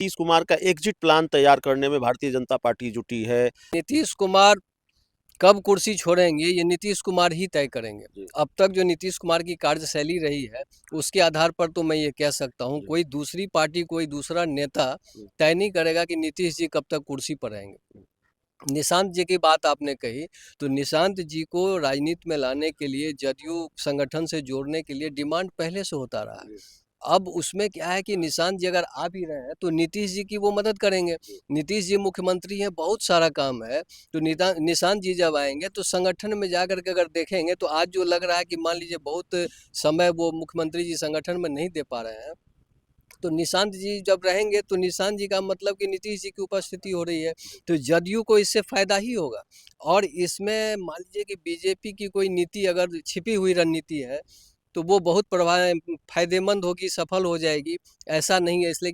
नीतीश कुमार का exit plan तैयार करने में भारतीय जनता पार्टी जुटी है। नीतीश कुमार कब कुर्सी छोड़ेंगे ये नीतीश कुमार ही तय करेंगे। अब तक जो नीतीश कुमार की कार्यशैली रही है उसके आधार पर तो मैं ये कह सकता हूँ कोई दूसरी पार्टी कोई दूसरा नेता तय नहीं करेगा कि नीतीश जी कब तक कुर्सी पर रहेंगे। निशांत जी की बात आपने कही तो निशांत जी को राजनीति में लाने के लिए जदयू संगठन से जोड़ने के लिए डिमांड पहले से होता रहा है। अब उसमें क्या है कि निशांत जी अगर आ भी रहे हैं तो नीतीश जी की वो मदद करेंगे। नीतीश जी मुख्यमंत्री हैं, बहुत सारा काम है, तो निशांत जी जब आएंगे तो संगठन में जाकर के अगर देखेंगे तो आज जो लग रहा है कि मान लीजिए बहुत समय वो मुख्यमंत्री जी संगठन में नहीं दे पा रहे हैं, तो निशांत जी जब रहेंगे तो निशांत जी का मतलब कि नीतीश जी की उपस्थिति हो रही है, तो जदयू को इससे फायदा ही होगा। और इसमें मान लीजिए कि बीजेपी की कोई नीति अगर छिपी हुई रणनीति है तो वो बहुत फायदेमंद होगी, सफल हो जाएगी, ऐसा नहीं है। इसलिए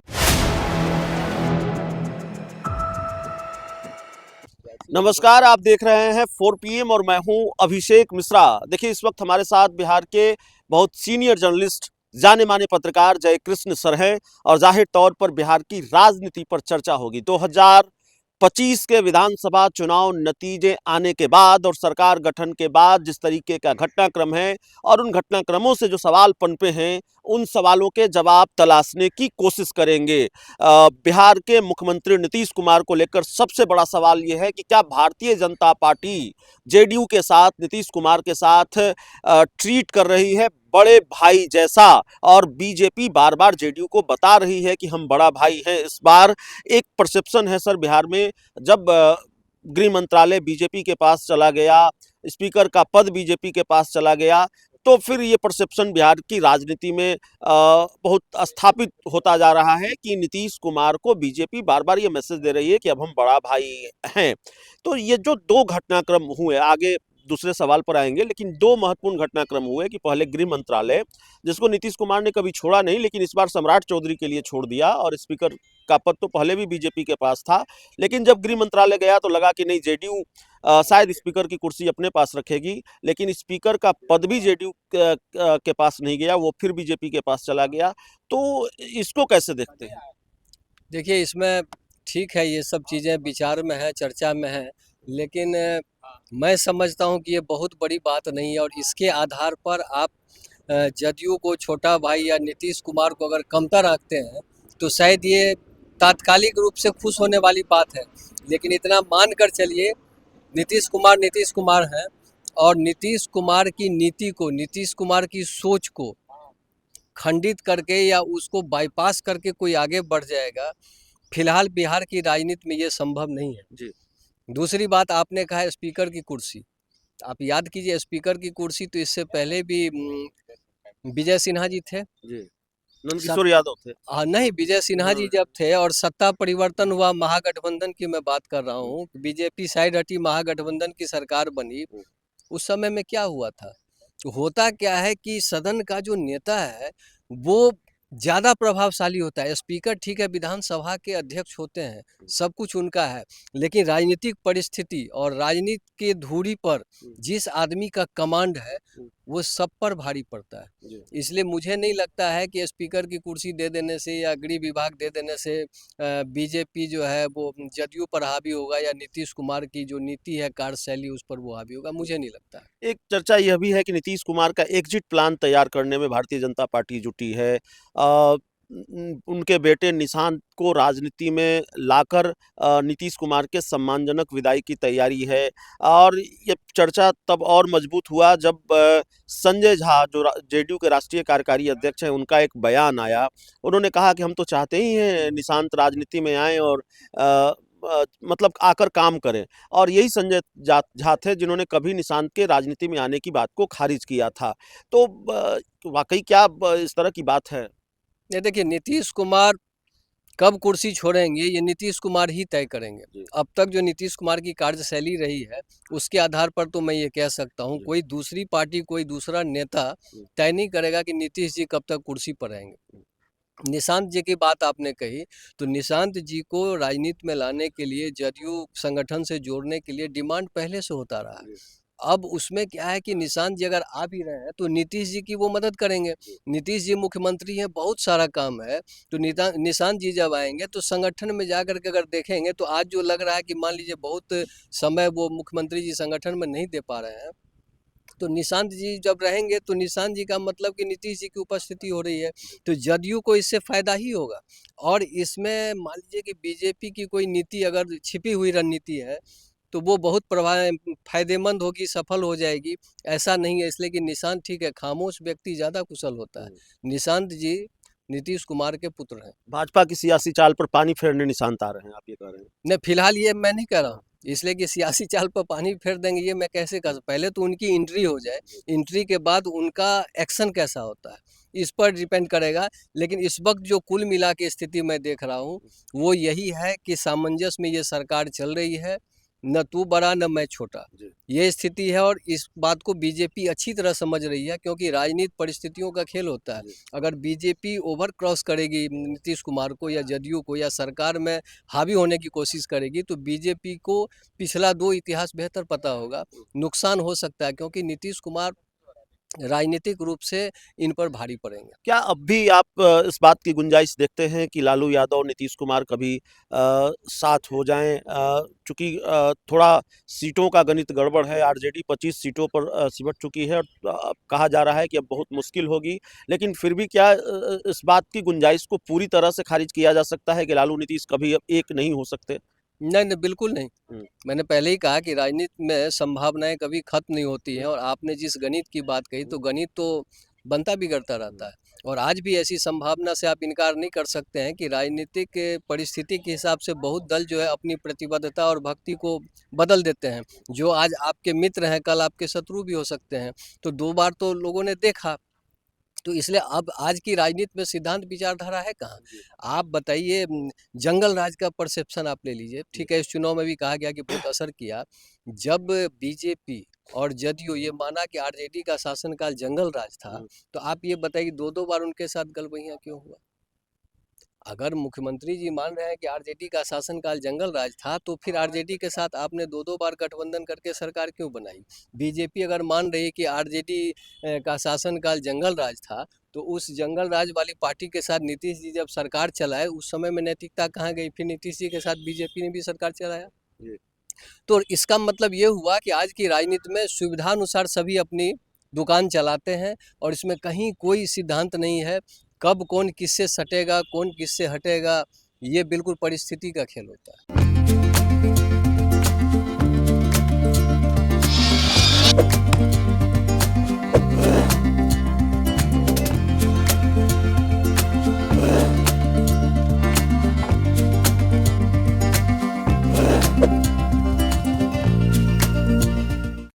नमस्कार, आप देख रहे हैं 4 PM और मैं हूं अभिषेक मिश्रा। देखिए, इस वक्त हमारे साथ बिहार के बहुत सीनियर जर्नलिस्ट, जाने माने पत्रकार जय कृष्ण सर हैं और जाहिर तौर पर बिहार की राजनीति पर चर्चा होगी। 2025 के विधानसभा चुनाव नतीजे आने के बाद और सरकार गठन के बाद जिस तरीके का घटनाक्रम है और उन घटनाक्रमों से जो सवाल पनपे हैं, उन सवालों के जवाब तलाशने की कोशिश करेंगे। बिहार के मुख्यमंत्री नीतीश कुमार को लेकर सबसे बड़ा सवाल यह है कि क्या भारतीय जनता पार्टी जेडीयू के साथ, नीतीश कुमार के साथ ट्रीट कर रही है बड़े भाई जैसा, और बीजेपी बार बार जेडीयू को बता रही है कि हम बड़ा भाई हैं। इस बार एक परसेप्शन है सर बिहार में, जब गृह मंत्रालय बीजेपी के पास चला गया, स्पीकर का पद बीजेपी के पास चला गया, तो फिर ये परसेप्शन बिहार की राजनीति में बहुत स्थापित होता जा रहा है कि नीतीश कुमार को बीजेपी बार बार ये मैसेज दे रही है कि अब हम बड़ा भाई हैं। तो ये जो दो घटनाक्रम हुए, आगे दूसरे सवाल पर आएंगे, लेकिन दो महत्वपूर्ण घटनाक्रम हुए कि पहले गृह मंत्रालय, जिसको नीतीश कुमार ने कभी छोड़ा नहीं लेकिन इस बार सम्राट चौधरी के लिए छोड़ दिया, और स्पीकर का पद तो पहले भी बीजेपी के पास था, लेकिन जब गृह मंत्रालय गया तो लगा कि नहीं, जेडीयू शायद स्पीकर की कुर्सी अपने पास रखेगी, लेकिन स्पीकर का पद भी जेडीयू के पास नहीं गया, वो फिर बीजेपी के पास चला गया। तो इसको कैसे देखते हैं? देखिए, इसमें ठीक है, ये सब चीज़ें विचार में है, चर्चा में है, लेकिन मैं समझता हूँ कि ये बहुत बड़ी बात नहीं है। और इसके आधार पर आप जदयू को छोटा भाई या नीतीश कुमार को अगर कमतर रखते हैं तो शायद ये तात्कालिक रूप से खुश होने वाली बात है। लेकिन इतना मान कर चलिए, नीतीश कुमार हैं, और नीतीश कुमार की नीति को, नीतीश कुमार की सोच को खंडित करके या उसको बाईपास करके कोई आगे बढ़ जाएगा, फिलहाल बिहार की राजनीति में ये संभव नहीं है जी। दूसरी बात, आपने कहा है स्पीकर की कुर्सी, आप याद कीजिए स्पीकर की कुर्सी तो इससे पहले भी विजय सिन्हा जी थे। जी, नंदकिशोर यादव थे। हाँ, नहीं, विजय सिन्हा जी जब थे और सत्ता परिवर्तन हुआ, महागठबंधन की मैं बात कर रहा हूँ, बीजेपी साइड हटी, महागठबंधन की सरकार बनी, उस समय में क्या हुआ था? होता क्या है कि सदन का जो नेता है वो ज़्यादा प्रभावशाली होता है। स्पीकर ठीक है, विधानसभा के अध्यक्ष होते हैं, सब कुछ उनका है, लेकिन राजनीतिक परिस्थिति और राजनीति के धुरी पर जिस आदमी का कमांड है वो सब पर भारी पड़ता है। इसलिए मुझे नहीं लगता है कि स्पीकर की कुर्सी दे देने से या गृह विभाग दे देने से बीजेपी जो है वो जदयू पर हावी होगा या नीतीश कुमार की जो नीति है, कार्यशैली, उस पर वो हावी होगा, मुझे नहीं लगता है। एक चर्चा यह भी है कि नीतीश कुमार का एग्जिट प्लान तैयार करने में भारतीय जनता पार्टी जुटी है। उनके बेटे निशांत को राजनीति में लाकर नीतीश कुमार के सम्मानजनक विदाई की तैयारी है। और ये चर्चा तब और मजबूत हुआ जब संजय झा, जो जेडीयू के राष्ट्रीय कार्यकारी अध्यक्ष हैं, उनका एक बयान आया। उन्होंने कहा कि हम तो चाहते ही हैं निशांत राजनीति में आएँ और मतलब आकर काम करें। और यही संजय झा थे जिन्होंने कभी निशांत के राजनीति में आने की बात को खारिज किया था। तो वाकई क्या इस तरह की बात है? ये देखिए, नीतीश कुमार कब कुर्सी छोड़ेंगे ये नीतीश कुमार ही तय करेंगे। अब तक जो नीतीश कुमार की कार्यशैली रही है उसके आधार पर तो मैं ये कह सकता हूँ कोई दूसरी पार्टी कोई दूसरा नेता तय नहीं करेगा कि नीतीश जी कब तक कुर्सी पर रहेंगे। निशांत जी की बात आपने कही तो निशांत जी को राजनीति में लाने के लिए, जदयू संगठन से जोड़ने के लिए डिमांड पहले से होता रहा है। अब उसमें क्या है कि निशांत जी अगर आ भी रहे हैं तो नीतीश जी की वो मदद करेंगे। नीतीश जी मुख्यमंत्री हैं, बहुत सारा काम है, तो निशांत जी जब आएंगे तो संगठन में जाकर के अगर देखेंगे तो आज जो लग रहा है कि मान लीजिए बहुत समय वो मुख्यमंत्री जी संगठन में नहीं दे पा रहे हैं, तो निशांत जी जब रहेंगे तो निशांत जी का मतलब कि नीतीश जी की उपस्थिति हो रही है, तो जदयू को इससे फायदा ही होगा। और इसमें मान लीजिए कि बीजेपी की कोई नीति अगर छिपी हुई रणनीति है तो वो बहुत फायदेमंद होगी, सफल हो जाएगी। ऐसा नहीं है, इसलिए कि निशांत ठीक है, खामोश व्यक्ति ज़्यादा कुशल होता है। निशांत जी नीतीश कुमार के पुत्र हैं। भाजपा की सियासी चाल पर पानी फेरने निशांत आ रहे हैं, आप ये कह रहे हैं? नहीं, फिलहाल ये मैं नहीं कह रहा हूँ, इसलिए कि सियासी चाल पर पानी फेर देंगे ये मैं कैसे कर, पहले तो उनकी एंट्री हो जाए, एंट्री के बाद उनका एक्शन कैसा होता है इस पर डिपेंड करेगा। लेकिन इस वक्त जो कुल मिला के स्थिति मैं देख रहा हूँ वो यही है कि सामंजस्य में ये सरकार चल रही है, न तू बड़ा न मैं छोटा, ये स्थिति है। और इस बात को बीजेपी अच्छी तरह समझ रही है, क्योंकि राजनीति परिस्थितियों का खेल होता है। अगर बीजेपी ओवर क्रॉस करेगी नीतीश कुमार को या जदयू को या सरकार में हावी होने की कोशिश करेगी तो बीजेपी को पिछला 2 इतिहास बेहतर पता होगा, नुकसान हो सकता है, क्योंकि नीतीश कुमार राजनीतिक रूप से इन पर भारी पड़ेंगे। क्या अब भी आप इस बात की गुंजाइश देखते हैं कि लालू यादव नीतीश कुमार कभी साथ हो जाएं? चूंकि थोड़ा सीटों का गणित गड़बड़ है, आरजेडी 25 सीटों पर सिमट चुकी है और कहा जा रहा है कि अब बहुत मुश्किल होगी, लेकिन फिर भी क्या इस बात की गुंजाइश को पूरी तरह से खारिज किया जा सकता है कि लालू नीतीश कभी अब एक नहीं हो सकते? नहीं, नहीं, बिल्कुल नहीं। मैंने पहले ही कहा कि राजनीति में संभावनाएं कभी खत्म नहीं होती हैं, और आपने जिस गणित की बात कही तो गणित तो बनता बिगड़ता रहता है, और आज भी ऐसी संभावना से आप इनकार नहीं कर सकते हैं कि राजनीतिक परिस्थिति के हिसाब से बहुत दल जो है अपनी प्रतिबद्धता और भक्ति को बदल देते हैं। जो आज आपके मित्र हैं कल आपके शत्रु भी हो सकते हैं, तो 2 बार तो लोगों ने देखा। तो इसलिए अब आज की राजनीति में सिद्धांत विचारधारा है कहाँ? आप बताइए, जंगल राज का परसेप्शन आप ले लीजिए, ठीक है, इस चुनाव में भी कहा गया कि बहुत असर किया। जब बीजेपी और जदयू ये माना कि आरजेडी का शासनकाल जंगल राज था, तो आप ये बताइए 2-2 बार उनके साथ गलबैया क्यों हुआ? अगर मुख्यमंत्री जी मान रहे हैं कि आरजेडी का शासनकाल जंगल राज था, तो फिर आरजेडी के साथ आपने 2-2 बार गठबंधन करके सरकार क्यों बनाई? बीजेपी अगर मान रही है कि आरजेडी का शासनकाल जंगल राज था, तो उस जंगल राज वाली पार्टी के साथ नीतीश जी जब सरकार चलाए उस समय में नैतिकता कहाँ गई? फिर नीतीश जी के साथ बीजेपी ने भी सरकार चलाया। तो इसका मतलब ये हुआ कि आज की राजनीति में सुविधानुसार सभी अपनी दुकान चलाते हैं, और इसमें कहीं कोई सिद्धांत नहीं है। कब कौन किससे सटेगा, कौन किससे हटेगा, ये बिल्कुल परिस्थिति का खेल होता है।